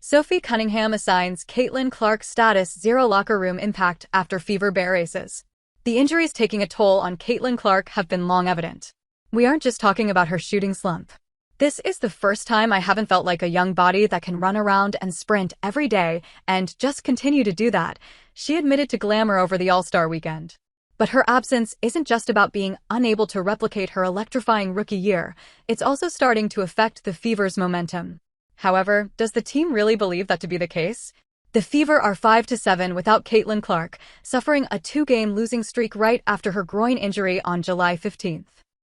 Sophie Cunningham assigns Caitlin Clark's status zero locker room impact after fever bear aces. The injuries taking a toll on Caitlin Clark have been long evident. We aren't just talking about her shooting slump. This is the first time I haven't felt like a young body that can run around and sprint every day and just continue to do that, she admitted to Glamour over the All-Star weekend. But her absence isn't just about being unable to replicate her electrifying rookie year, it's also starting to affect the Fever's momentum. However, does the team really believe that to be the case? The Fever are 5-7 without Caitlin Clark, suffering a 2-game losing streak right after her groin injury on July 15th.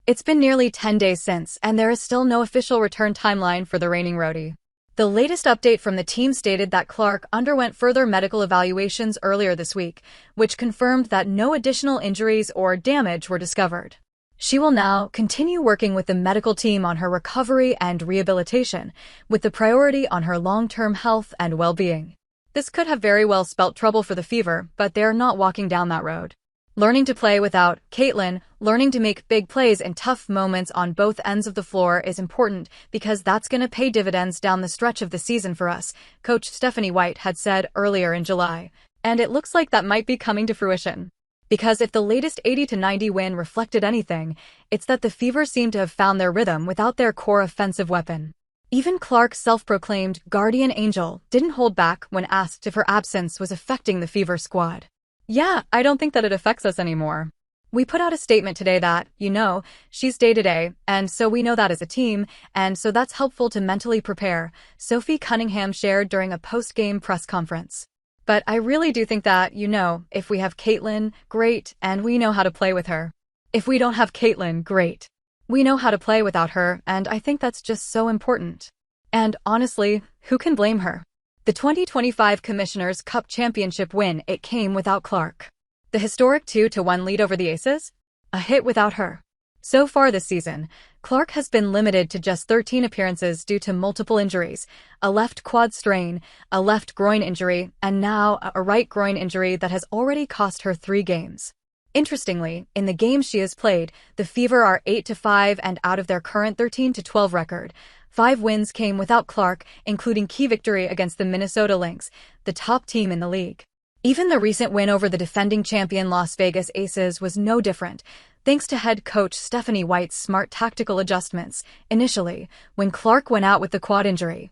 It's been nearly 10 days since, and there is still no official return timeline for the reigning roadie. The latest update from the team stated that Clark underwent further medical evaluations earlier this week, which confirmed that no additional injuries or damage were discovered. She will now continue working with the medical team on her recovery and rehabilitation, with the priority on her long-term health and well-being. This could have very well spelt trouble for the Fever, but they're not walking down that road. Learning to play without Caitlin, learning to make big plays in tough moments on both ends of the floor is important because that's going to pay dividends down the stretch of the season for us, Coach Stephanie White had said earlier in July. And it looks like that might be coming to fruition. Because if the latest 80-90 win reflected anything, it's that the Fever seem to have found their rhythm without their core offensive weapon. Even Clark's self-proclaimed guardian angel didn't hold back when asked if her absence was affecting the Fever squad. Yeah, I don't think that it affects us anymore. We put out a statement today that, she's day-to-day, and so we know that as a team, and so that's helpful to mentally prepare, Sophie Cunningham shared during a post-game press conference. But I really do think that, if we have Caitlin, great, and we know how to play with her. If we don't have Caitlin, great. We know how to play without her, and I think that's just so important. And honestly, who can blame her? The 2025 Commissioner's Cup Championship win, it came without Clark. The historic 2-1 lead over the Aces? A hit without her. So far this season, Clark has been limited to just 13 appearances due to multiple injuries, a left quad strain, a left groin injury, and now a right groin injury that has already cost her 3 games. Interestingly, in the games she has played, the Fever are 8-5 and out of their current 13-12 record. 5 wins came without Clark, including key victory against the Minnesota Lynx, the top team in the league. Even the recent win over the defending champion Las Vegas Aces was no different, thanks to head coach Stephanie White's smart tactical adjustments. Initially, when Clark went out with the quad injury,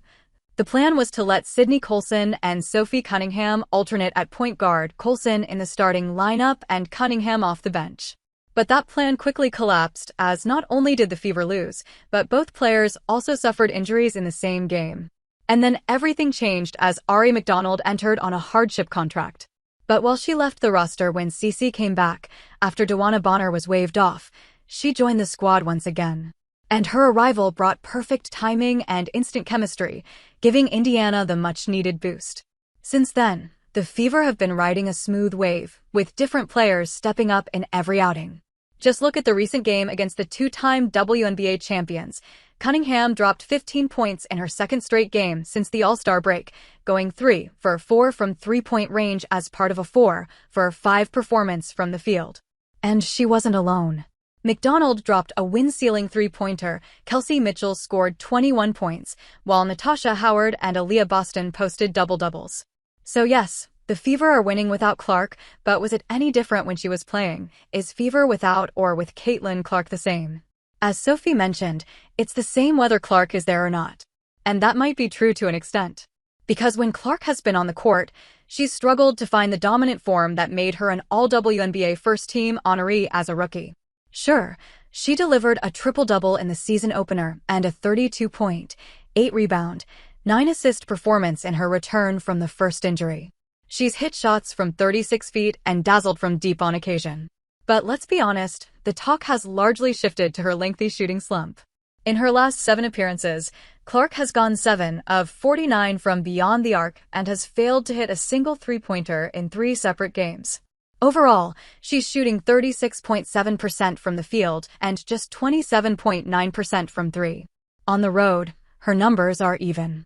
the plan was to let Sydney Colson and Sophie Cunningham alternate at point guard, Colson in the starting lineup and Cunningham off the bench. But that plan quickly collapsed as not only did the Fever lose, but both players also suffered injuries in the same game. And then everything changed as Ari McDonald entered on a hardship contract. But while she left the roster when Cece came back, after Dewana Bonner was waived off, she joined the squad once again. And her arrival brought perfect timing and instant chemistry, giving Indiana the much-needed boost. Since then, the Fever have been riding a smooth wave, with different players stepping up in every outing. Just look at the recent game against the 2-time WNBA champions. Cunningham dropped 15 points in her second straight game since the All-Star break, going 3 for 4 from three-point range as part of a 4 for 5 performance from the field. And she wasn't alone. McDonald dropped a win-sealing three-pointer, Kelsey Mitchell scored 21 points, while Natasha Howard and Aaliyah Boston posted double-doubles. So yes, the Fever are winning without Clark, but was it any different when she was playing? Is Fever without or with Caitlin Clark the same? As Sophie mentioned, it's the same whether Clark is there or not. And that might be true to an extent. Because when Clark has been on the court, she's struggled to find the dominant form that made her an All-WNBA first-team honoree as a rookie. Sure, she delivered a triple-double in the season opener and a 32-point, 8-rebound, 9-assist performance in her return from the first injury. She's hit shots from 36 feet and dazzled from deep on occasion. But let's be honest, the talk has largely shifted to her lengthy shooting slump. In her last 7 appearances, Clark has gone 7 of 49 from beyond the arc and has failed to hit a single three-pointer in 3 separate games. Overall, she's shooting 36.7% from the field and just 27.9% from 3. On the road, her numbers are even.